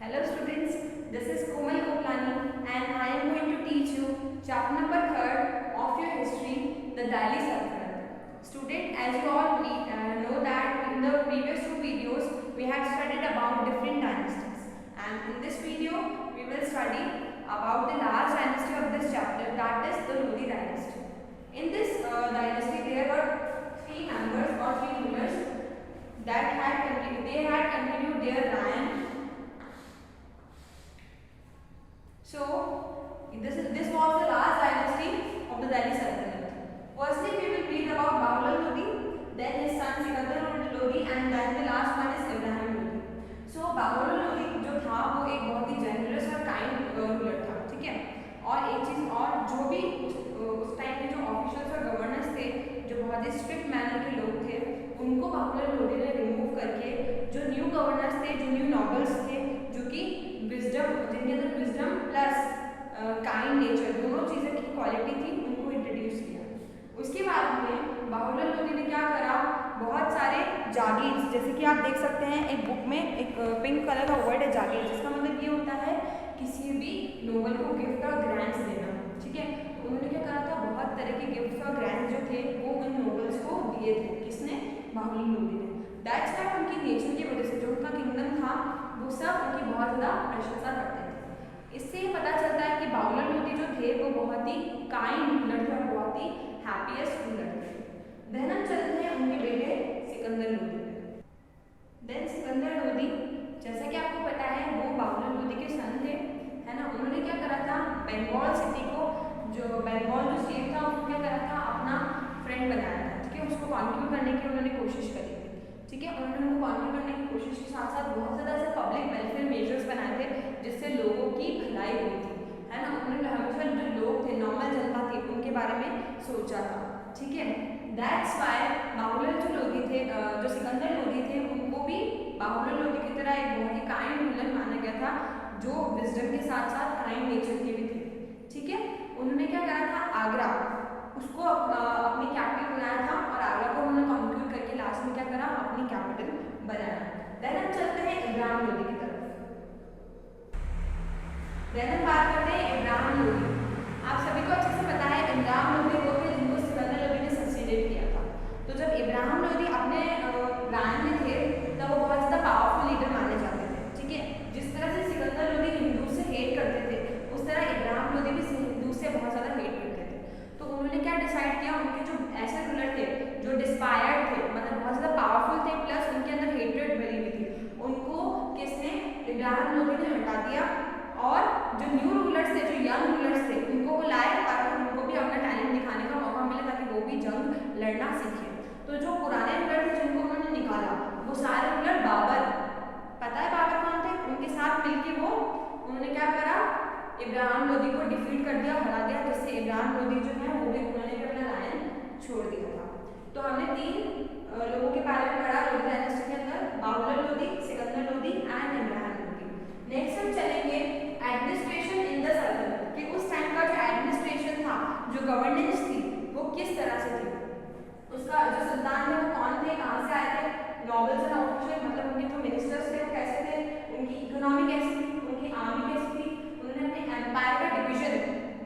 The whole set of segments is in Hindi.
Hello students, this is Komal Koplani and I am going to teach you chapter number 3rd of your history, the Delhi Sultanate. Student, as you all know that in the previous two videos we had studied about different dynasties, and in this video we will study about the last dynasty of this chapter, that is the Lodi dynasty. In this dynasty there were three members or three rulers that had continued their reign. So this was the last dynasty of the Delhi Sultanate. Firstly, we will read about Babur Lodi, then his son Sikandar Lodi, and then the last one is Ibrahim Lodi. So Babur Lodi जो था वो एक बहुत ही जनरस और काइंड रूलर था, ठीक है। और एक चीज़ और, जो भी उस टाइम के जो ऑफिशियल्स और गवर्नर्स थे, जो बहुत ही स्ट्रिक्ट मैनर के लोग थे, उनको बाबुल लोधी ने रिमूव करके जो न्यू गवर्नर्स थे, जो न्यू नॉबल्स थे, जो कि विजडम, जिनके अंदर विजडम प्लस काइंड नेचर दोनों चीज़ें की क्वालिटी थी, उनको इंट्रोड्यूस किया। उसके बाद में बाबुल लोधी ने क्या करा, बहुत सारे जागीर, जैसे कि आप देख सकते हैं एक बुक में एक पिंक कलर का वर्ड है जागीर, जिसका मतलब ये होता है किसी भी नोबल को गिफ्ट और ग्रांट्स देना, ठीक है। तो उन्होंने क्या करा था, बहुत तरह के गिफ्ट्स और ग्रांट्स जो थे वो उन नोबल्स को दिए थे। किसने? बाबुल लोधी ने। दैट्स व्हाई उनकी नेचर की वजह से जो उनका किंगडम था वो सब उनकी बहुत ज़्यादा प्रशंसा करते थे। इससे ये पता चलता है कि बाबुल लोधी जो थे वो बहुत ही काइंड रूलर थे और बहुत ही हैप्पीएस्ट रूलर थे। देन हम चलते हैं उनके बेटे सिकंदर लोधी पे। देन सिकंदर लोधी, जैसा कि आपको पता है, वो बाबुल लोधी के सन थे, है ना। उन्होंने क्या करा था, बंगाल सिटी को, जो बंगाल जो स्टेट था उसको क्या करा था, अपना फ्रेंड बनाया था, ठीक है। उसको कॉन्क्यूर करने की उन्होंने कोशिश करी थी, ठीक है। उन्होंने उनको कॉन्क्यूर करने की कोशिश के साथ साथ बहुत ज़्यादा ऐसे पब्लिक वेलफेयर मेजर्स बनाए थे जिससे लोगों की भलाई हुई थी, है ना। उन्होंने हमेशा जो लोग थे, नॉर्मल जनता थी, उनके बारे में सोचा था, ठीक है। दैट्स वाई बाबुल जो लोधी थे, जो सिकंदर लोधी थे, उनको भी बाबुल लोधी की तरह एक बहुत ही काइंड रूलर माना गया था, जो विजडम के साथ साथ काइंड नेचर के भी थे, ठीक है। उन्होंने क्या करा था, आगरा उसको अपनी कैपिटल बनाया था और आगरा को उन्होंने कॉन्क्यूर करके लास्ट में क्या करा, अपनी कैपिटल बनाया। देन हम चलते हैं इब्राहिम लोधी की तरफ। देन हम बात करते हैं इब्राहिम लोधी। आप सभी को अच्छे से पता है इब्राहिम लोधी वो थे जिनको सिकंदर लोधी ने सक्सीडेड किया था। तो जब इब्राहिम लोधी अपने राज में थे तब वो बहुत ज़्यादा पावरफुल लीडर माने जाते थे, ठीक है। जिस तरह से सिकंदर लोधी हिंदू से हेट करते थे, उस तरह इब्राहिम लोधी भी हिंदू से बहुत ज़्यादा हेट करते थे। तो उन्होंने क्या डिसाइड किया, उनके जो ऐसे रूलर थे जो डिस्पायर्ड थे, मतलब बहुत ज़्यादा पावरफुल थे प्लस उनके अंदर हेट्रेड भरी हुई थी, उनको किसने, इब्राहिम लोधी ने हटा दिया। और जो न्यू रूलर्स थे, जो यंग रूलर्स थे, उनको वो लाए ताकि उनको भी अपना टैलेंट दिखाने का मौका मिले, ताकि वो भी जंग लड़ना सीखे। तो जो पुराने रूलर थे जिनको उन्होंने निकाला, वो सारे रूलर बाबर, पता है बाबर कौन थे, उनके साथ मिलकर वो उन्होंने क्या करा, इब्राहिम लोधी को डिफीट कर दिया, हरा दिया, जिससे इब्राहिम लोधी जो है वो भी उन्होंने भी अपना लाइन छोड़ दिया था। तो हमने तीन लोगों के बारे में पढ़ा लोधी डायनेस्टी के अंदर, बाबुल लोधी, सिकंदर लोधी एंड इब्राहिम लोधी। नेक्स्ट हम चलेंगे एडमिनिस्ट्रेशन इन द सल्तनत, कि उस टाइम का जो एडमिनिस्ट्रेशन था, जो गवर्नेंस थी, वो किस तरह से थी। उसका जो सुल्तान थे वो कौन थे, कहाँ से आए थे, नॉबल्स एंड ऑफिशियल, मतलब उनके जो मिनिस्टर्स थे वो कैसे थे, उनकी इकोनॉमी कैसी थी, उनकी आर्मी कैसी थी, उन्होंने अपने एम्पायर का डिवीजन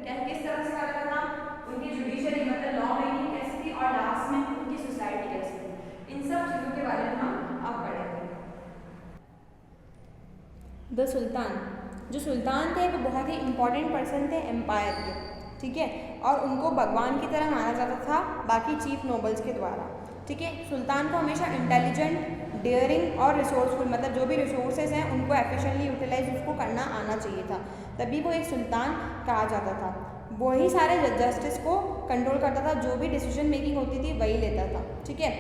क्या किस तरह से करा था, उनकी जुडिशरी मतलब लॉ मेकिंग कैसी थी, और लास्ट में उनकी सोसाइटी कैसी थी। इन सब चीज़ों के बारे में हम अब पढ़ेंगे। द सुल्तान, जो सुल्तान थे वो बहुत ही इंपॉर्टेंट पर्सन थे एम्पायर के, ठीक है। और उनको भगवान की तरह माना जाता था बाकी चीफ नोबल्स के द्वारा, ठीक है। सुल्तान को हमेशा इंटेलिजेंट, डेयरिंग और रिसोर्सफुल, मतलब जो भी रिसोर्सेज हैं उनको एफिशिएंटली यूटिलाइज उसको करना आना चाहिए था, तभी वो एक सुल्तान कहा जाता था। वही सारे जस्टिस को कंट्रोल करता था, जो भी डिसीजन मेकिंग होती थी वही लेता था, ठीक है।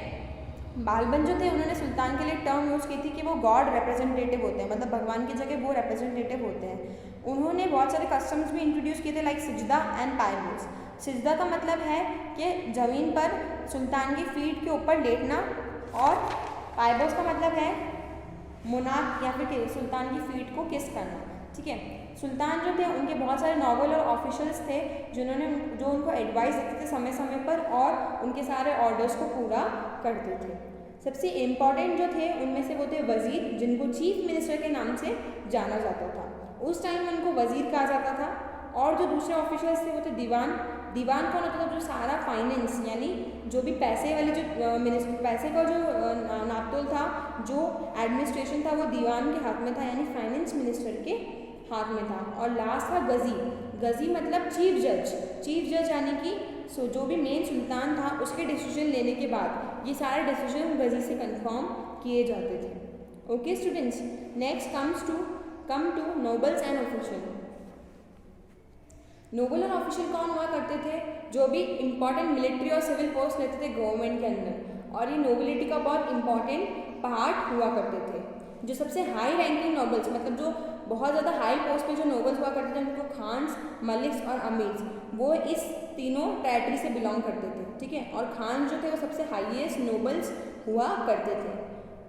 बालबन जो थे उन्होंने सुल्तान के लिए टर्म यूज़ की थी कि वो गॉड रिप्रेजेंटेटिव होते हैं, मतलब भगवान की जगह वो रिप्रेजेंटेटिव होते हैं। उन्होंने बहुत सारे कस्टम्स भी इंट्रोड्यूस किए थे, लाइक सिजदा एंड पायबोस। सिजदा का मतलब है कि ज़मीन पर सुल्तान की फीट के ऊपर लेटना, और पायबोस का मतलब है मुनाक या फिर सुल्तान की फीट को किस करना, ठीक है। सुल्तान जो थे उनके बहुत सारे नॉबल और ऑफिशियल्स थे जो उनको एडवाइस देते थे समय समय पर और उनके सारे ऑर्डर्स को पूरा करते थे। सबसे इम्पॉर्टेंट जो थे उनमें से वो थे वज़ीर, जिनको चीफ मिनिस्टर के नाम से जाना जाता था। उस टाइम उनको वज़ीर कहा जाता था। और जो दूसरे ऑफिसर्स थे वो थे दीवान। दीवान कौन होता था? जो सारा फाइनेंस यानी जो भी पैसे वाली जो पैसे का जो नापतोल था, जो एडमिनिस्ट्रेशन था, वो दीवान के हाथ में था, यानी फाइनेंस मिनिस्टर के हाथ में था। और लास्ट था गजी। गजी मतलब चीफ जज। चीफ जज यानी कि जो भी मेन सुल्तान था उसके डिसीजन लेने के बाद ये सारे डिसीजन गजी से कंफर्म किए जाते थे। Okay students, next come to nobles and official. Noble और ऑफिशियल कौन हुआ करते थे? जो भी इंपॉर्टेंट मिलिट्री और सिविल पोस्ट लेते थे गवर्नमेंट के अंदर, और ये नोबिलिटी का बहुत इंपॉर्टेंट पार्ट हुआ करते थे। जो सबसे हाई रैंकिंग नोबल्स, मतलब जो बहुत ज़्यादा हाई पोस्ट पे जो नोबल्स हुआ करते थे, उनको खान्स, मलिक्स और अमीर्स, वो इस तीनों कैटेगरी से बिलोंग करते थे। ठीक है, और खान जो थे वो सबसे हाईएस्ट नोबल्स हुआ करते थे।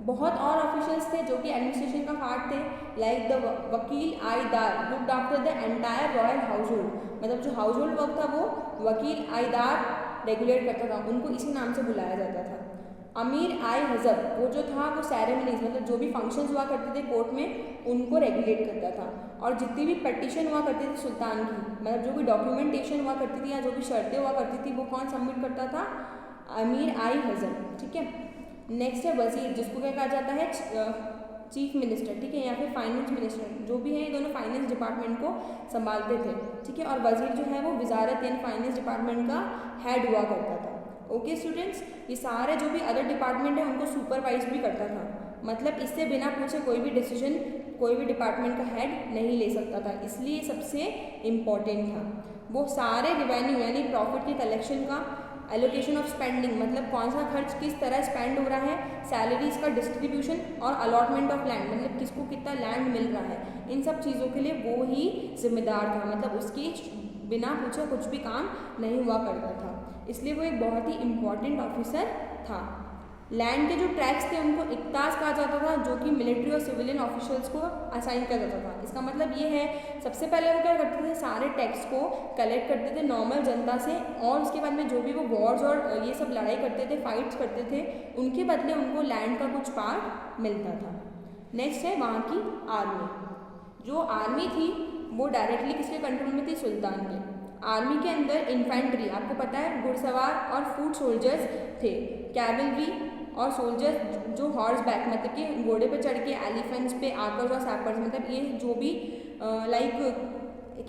बहुत और ऑफिशियल्स थे जो कि एडमिनिस्ट्रेशन का पार्ट थे, लाइक द वकील आईदार looked after the entire royal household. मतलब जो हाउस होल्ड वर्क था वो वकील आईदार रेगुलेट करता था, उनको इसी नाम से बुलाया जाता था। अमीर आई हजब, वो जो था वो सेरेमनीज, मतलब जो भी फंक्शंस हुआ करते थे कोर्ट में, उनको रेगुलेट करता था। और जितनी भी पटिशन हुआ करती थी सुल्तान की, मतलब जो भी डॉक्यूमेंटेशन हुआ करती थी या जो भी शर्तें हुआ करती थी, वो कौन सबमिट करता था? अमीर आई हजब। ठीक है, नेक्स्ट है वजीर, जिसको क्या कहा जाता है? Chief minister. ठीक है, या फिर फाइनेंस मिनिस्टर, जो भी है ये दोनों फाइनेंस डिपार्टमेंट को संभालते थे। ठीक है, और वजीर जो है वो वजारत यानी फाइनेंस डिपार्टमेंट का हेड हुआ करता था। ओके स्टूडेंट्स, ये सारे जो भी अदर डिपार्टमेंट है उनको सुपरवाइज भी करता था। मतलब इससे बिना पूछे कोई भी डिसीजन कोई भी डिपार्टमेंट का हेड नहीं ले सकता था, इसलिए सबसे इम्पॉर्टेंट था। वो सारे रिवेन्यू यानी प्रॉफिट के कलेक्शन का, एलोकेशन ऑफ स्पेंडिंग मतलब कौन सा खर्च किस तरह स्पेंड हो रहा है, सैलरीज का डिस्ट्रीब्यूशन और अलॉटमेंट ऑफ लैंड मतलब किसको कितना लैंड मिल रहा है, इन सब चीज़ों के लिए वो ही जिम्मेदार था। मतलब उसके बिना पूछे कुछ भी काम नहीं हुआ करता था, इसलिए वो एक बहुत ही इम्पॉर्टेंट ऑफिसर था। लैंड के जो टैक्स थे उनको इक्तास कहा जाता था, जो कि मिलिट्री और सिविलियन ऑफिशियल्स को असाइन किया जाता था। इसका मतलब ये है, सबसे पहले वो क्या करते थे, सारे टैक्स को कलेक्ट करते थे नॉर्मल जनता से, और उसके बाद में जो भी वो वॉर्स और ये सब लड़ाई करते थे, फाइट्स करते थे, उनके बदले उनको लैंड का कुछ पार्ट मिलता था। नेक्स्ट है वहाँ की आर्मी। जो आर्मी थी वो डायरेक्टली किसके कंट्रोल में थी? सुल्तान के। आर्मी के अंदर इन्फेंट्री, आपको पता है, घुड़सवार और फुट सोल्जर्स थे। कैवलरी और सोल्जर्स जो हॉर्स बैक मतलब कि घोड़े पे चढ़ के, एलिफेंट्स पे, आर्कर्स और सैपर्स, मतलब ये जो भी लाइक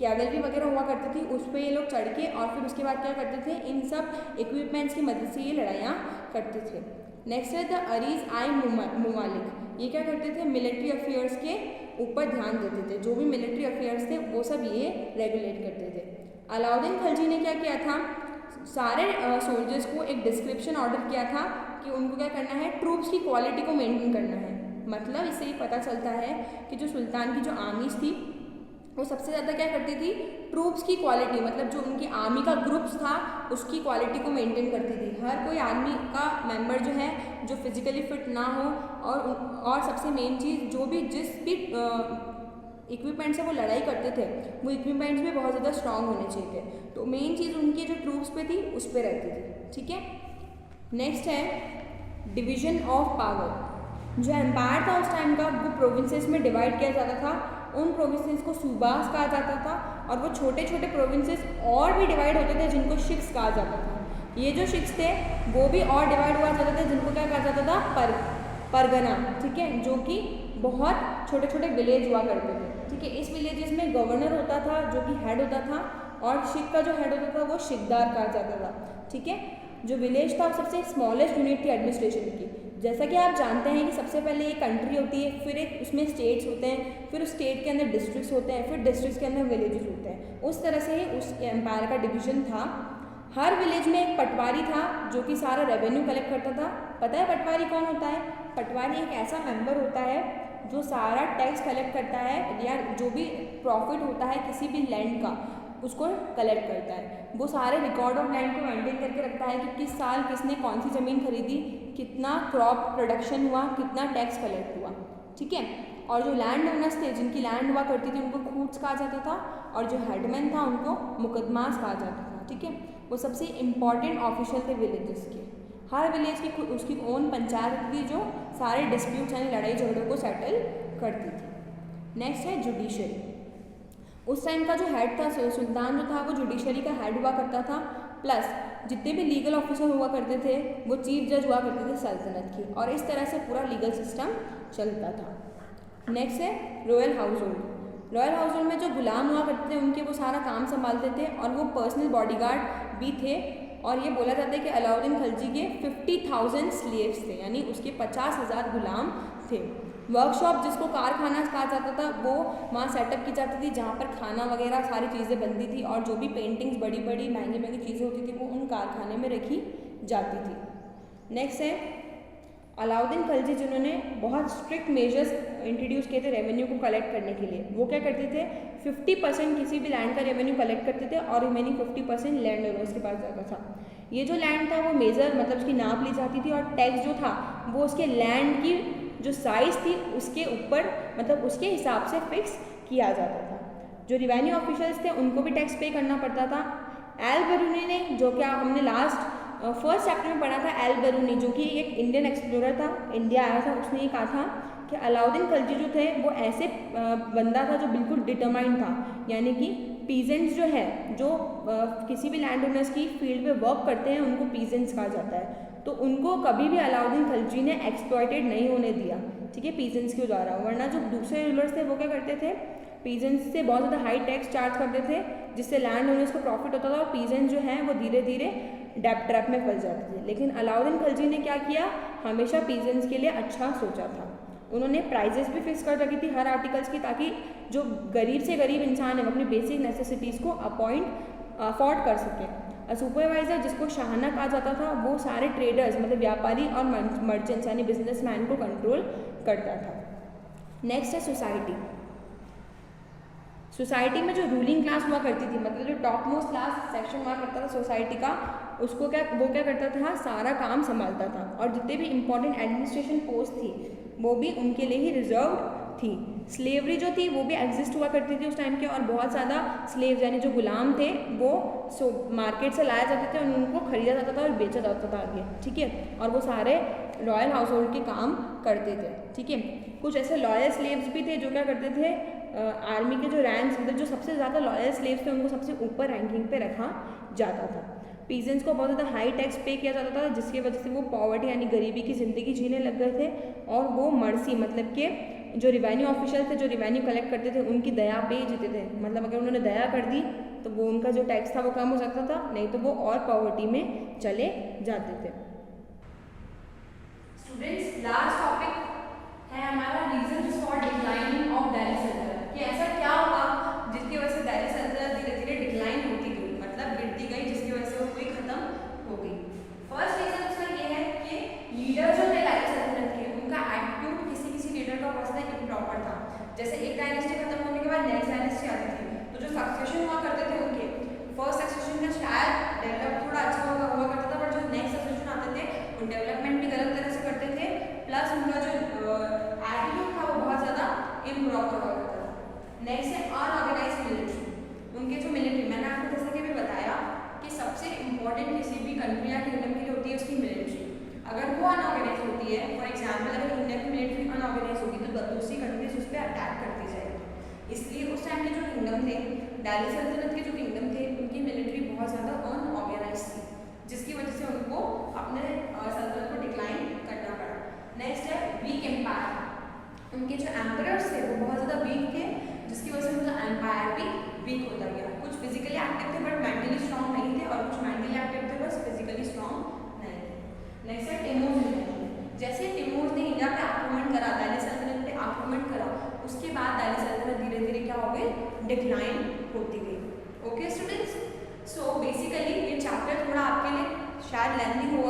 कैवलरी वगैरह हुआ करती थी उस पर ये लोग चढ़ के, और फिर उसके बाद क्या करते थे, इन सब इक्विपमेंट्स की मदद से ये लड़ाइयाँ करते थे। नेक्स्ट है द अरीज आई मुमालिक। ये क्या करते थे? मिलिट्री अफेयर्स के ऊपर ध्यान देते थे, जो भी मिलिट्री अफेयर्स थे वो सब ये रेगुलेट करते थे। अलाउद्दीन खिलजी ने क्या किया था? सारे सोल्जर्स को एक डिस्क्रिप्शन ऑर्डर किया था कि उनको क्या करना है, ट्रूप्स की क्वालिटी को मेंटेन करना है। मतलब इससे ही पता चलता है कि जो सुल्तान की जो आर्मीज थी वो सबसे ज़्यादा क्या करती थी, ट्रूप्स की क्वालिटी, मतलब जो उनकी आर्मी का ग्रुप्स था उसकी क्वालिटी को मेंटेन करती थी। हर कोई आर्मी का मेंबर जो है जो फिजिकली फिट ना हो, और सबसे मेन चीज़ जो भी जिस भी इक्विपमेंट से वो लड़ाई करते थे वो इक्विपमेंट्स भी बहुत ज़्यादा स्ट्रांग होने चाहिए थे। तो मेन चीज़ उनकी जो ट्रूप्स पे थी उस पर रहती थी। ठीक है, नेक्स्ट है डिवीजन ऑफ पावर। जो एम्पायर था उस टाइम का वो प्रोविंसेस में डिवाइड किया जाता था। उन प्रोविंसेस को सूबास कहा जाता था, और वो छोटे छोटे प्रोविंसेस और भी डिवाइड होते थे जिनको शिक्स कहा जाता था। ये जो शिक्स थे वो भी और डिवाइड हुआ जाते थे जिनको क्या कहा जाता था, परगना। ठीक है, जो कि बहुत छोटे छोटे विलेज हुआ करते थे। ठीक है, इस विलेजेस में गवर्नर होता था जो कि हेड होता था, और शिख का जो हेड होता था वो शिकदार कहा जाता था। ठीक है, जो विलेज था सबसे स्मॉलेस्ट यूनिट थी एडमिनिस्ट्रेशन की। जैसा कि आप जानते हैं कि सबसे पहले एक कंट्री होती है, फिर एक उसमें स्टेट्स होते हैं, फिर उस स्टेट के अंदर डिस्ट्रिक्ट्स होते हैं, फिर डिस्ट्रिक्ट्स के अंदर विलेजेस होते हैं। उस तरह से ही उस एम्पायर का डिवीजन था। हर विलेज में एक पटवारी था जो कि सारा रेवेन्यू कलेक्ट करता था। पता है पटवारी कौन होता है? पटवारी एक ऐसा मेंबर होता है जो सारा टैक्स कलेक्ट करता है, या जो भी प्रॉफिट होता है किसी भी लैंड का उसको कलेक्ट करता है। वो सारे रिकॉर्ड ऑफ लैंड को मेंटेन करके रखता है कि किस साल किसने कौन सी ज़मीन खरीदी, कितना क्रॉप प्रोडक्शन हुआ, कितना टैक्स कलेक्ट हुआ। ठीक है, और जो लैंड ओनर्स थे जिनकी लैंड हुआ करती थी उनको खूट्स कहा जाता था, और जो हेडमैन था उनको मुकदमास कहा जाता था। ठीक है, वो सबसे इम्पॉर्टेंट ऑफिशियल थे विलेजेस के। हर विलेज की उसकी ओन पंचायत थी जो सारे डिस्प्यूट्स यानी लड़ाई झगड़ों को सेटल करती थी। नेक्स्ट है जुडिशरी। उस टाइम का जो हेड था सुल्तान जो था वो जुडिशरी का हेड हुआ करता था, प्लस जितने भी लीगल ऑफिसर हुआ करते थे वो चीफ जज हुआ करते थे सल्तनत की, और इस तरह से पूरा लीगल सिस्टम चलता था। नेक्स्ट है royal house hold. Royal house hold में जो गुलाम हुआ करते थे उनके वो सारा काम संभालते थे और वो पर्सनल बॉडीगार्ड भी थे, और ये बोला जाता है कि अलाउद्दीन खिलजी के 50,000 स्लेव्स थे, यानी उसके 50,000 गुलाम थे। वर्कशॉप जिसको कारखाना कहा जाता था वो वहाँ सेटअप की जाती थी, जहाँ पर खाना वगैरह सारी चीज़ें बनती थी, और जो भी पेंटिंग्स बड़ी बड़ी महंगी महंगी चीज़ें होती थी वो उन कारखाने में रखी जाती थी। नेक्स्ट है अलाउद्दीन खिलजी, जिन्होंने बहुत स्ट्रिक्ट मेजर्स इंट्रोड्यूस किए थे रेवेन्यू को कलेक्ट करने के लिए। वो क्या करते थे, 50% किसी भी लैंड का रेवेन्यू कलेक्ट करते थे और रिमेनिंग 50% लैंड ओनर्स के पास जाता था। ये जो लैंड था वो मेजर मतलब उसकी नाप ली जाती थी, और टैक्स जो था वो उसके लैंड की जो साइज़ थी उसके ऊपर मतलब उसके हिसाब से फिक्स किया जाता था। जो रिवेन्यू ऑफिशियल्स थे उनको भी टैक्स पे करना पड़ता था। एल बरूनी ने, जो क्या हमने लास्ट फर्स्ट चैप्टर में पढ़ा था, एल बरूनी जो कि एक इंडियन एक्सप्लोरर था, इंडिया आया था, उसने ये कहा था कि अलाउद्दीन खिलजी जो थे वो ऐसे बंदा था जो बिल्कुल डिटरमाइंड था, यानी कि पीजेंट्स जो है जो किसी भी लैंड ओनर्स की फील्ड में वर्क करते हैं उनको पीजेंट्स कहा जाता है, तो उनको कभी भी अलाउद्दीन खिलजी ने एक्सप्लॉइटेड नहीं होने दिया, ठीक है, पीजेंट्स के द्वारा। वरना जो दूसरे रूलर्स थे वो क्या करते थे, पीजेंट्स से बहुत ज़्यादा हाई टैक्स चार्ज करते थे, जिससे लैंड ओनर्स को प्रॉफिट होता था और पीजेंट्स जो हैं वो धीरे धीरे डेब्ट ट्रैप में फंस जाते थे। लेकिन अलाउद्दीन खिलजी ने क्या किया, हमेशा पीजेंट्स के लिए अच्छा सोचा था। उन्होंने प्राइजेस भी फिक्स कर रखी थी हर आर्टिकल्स की, ताकि जो गरीब से गरीब इंसान है वो अपनी बेसिक नेसेसिटीज़ को अफोर्ड कर सके। सुपरवाइजर जिसको शाहना कहा जाता था वो सारे ट्रेडर्स मतलब व्यापारी और मर्चेंट्स यानी बिजनेसमैन को कंट्रोल करता था। नेक्स्ट है सोसाइटी। सोसाइटी में जो रूलिंग क्लास हुआ करती थी, मतलब जो टॉप मोस्ट क्लास सेक्शन हुआ करता था सोसाइटी का, वो क्या करता था, सारा काम संभालता था, और जितने भी इंपॉर्टेंट एडमिनिस्ट्रेशन पोस्ट थी वो भी उनके लिए ही रिजर्व थी। स्लेवरी जो थी वो भी एग्जिस्ट हुआ करती थी उस टाइम के, और बहुत ज़्यादा स्लेव्स यानी जो गुलाम थे वो मार्केट से लाया जाते थे और उनको खरीदा जाता था और बेचा जाता था आगे, ठीक है, और वो सारे रॉयल हाउस होल्ड के काम करते थे, ठीक है। कुछ ऐसे लॉयल स्लेव्स भी थे जो क्या करते थे, आर्मी के जो रैंक्स मतलब जो सबसे ज़्यादा लॉयल स्लेव्स थे उनको सबसे ऊपर रैंकिंग पे रखा जाता था। पीजेंट्स को बहुत ज़्यादा हाई टैक्स पे किया जाता था, जिसकी वजह से वो पॉवर्टी यानी गरीबी की ज़िंदगी जीने लग गए थे, और वो मर्सी मतलब कि जो रिवेन्यू ऑफिशियल थे जो रिवेन्यू कलेक्ट करते थे उनकी दया पे ही जीते थे, मतलब अगर उन्होंने दया कर दी तो वो उनका जो टैक्स था वो कम हो सकता था, नहीं तो वो और पॉवर्टी में चले जाते थे। स्टूडेंट्स लास्ट टॉपिक है हमारा reason for declining of Delhi सल्तनत, कि ऐसा क्या हुआ जिसकी वजह से दिल्ली सल्तनत धीरे धीरे डिक्लाइन होती गई, मतलब गिरती गई, जिसकी वजह से वो पूरी खत्म हो गई। फर्स्ट रीजन उसका ये है कि लीडर जो थे दिल्ली सल्तनत के उनका एटीट्यूड किसी लीडर का पर्सनल इम्प्रॉपर था। जैसे एक डायनेस्टी खत्म होने के बाद नेक्स्ट डायनेस्टी आती थी, तो जो सक्सेशन हुआ करते थे उनके फर्स्ट सक्सेशन का शायद डेवलप थोड़ा अच्छा हुआ करता था, बट जो नेक्स्ट सक्सेशन आते थे वो डेवलपमेंट भी गलत तरह से करते थे, प्लस उनका जो एटीट्यूड था वो बहुत ज़्यादा इम्प्रॉपर हुआ करता था। नेक्स्ट है अनऑर्गेनाइज्ड मिलिट्री। उनके जो मिलिट्री, मैंने आपको जैसे कि भी बताया कि सबसे इम्पोर्टेंट किसी भी कंट्री या किंगडम के लिए होती है उसकी मिलिट्री। अगर वो अनऑर्गेनाइज होती है, फॉर एग्जाम्पल अगर इंडिया की मिलिट्री अनऑर्गेनाइज होगी तो दूसरी कंट्रीज उस पर अटैक करती जाएगी। इसलिए उस टाइम के जो किंगडम थे, दिल्ली सल्तनत के जो किंगडम थे, उनकी मिलिट्री बहुत ज़्यादा अनऑर्गेनाइज थी, जिसकी वजह से उनको अपने सल्तनत को डिक्लाइन करना पड़ा। नेक्स्ट है वीक एम्पायर। उनके जो एम्परर्स थे वो बहुत ज़्यादा वीक थे, जिसकी वजह से उनका एम्पायर भी वीक होता गया। कुछ फिजिकली एक्टिव थे बट मेंटली स्ट्रॉन्ग नहीं थे, और कुछ मेंटली एक्टिव थे बस फिजिकली स्ट्रॉन्ग नहीं थे। नेक्स्ट है टिमूर। जैसे टिमूर ने इंडिया पे आक्रमण करा, दिल्ली सल्तनत पे आक्रमण करा, उसके बाद दिल्ली सल्तनत धीरे धीरे क्या हो गई, डिक्लाइन होती गई। ओके स्टूडेंट्स, सो बेसिकली ये चैप्टर थोड़ा आपके लिए शायद लेंथी हो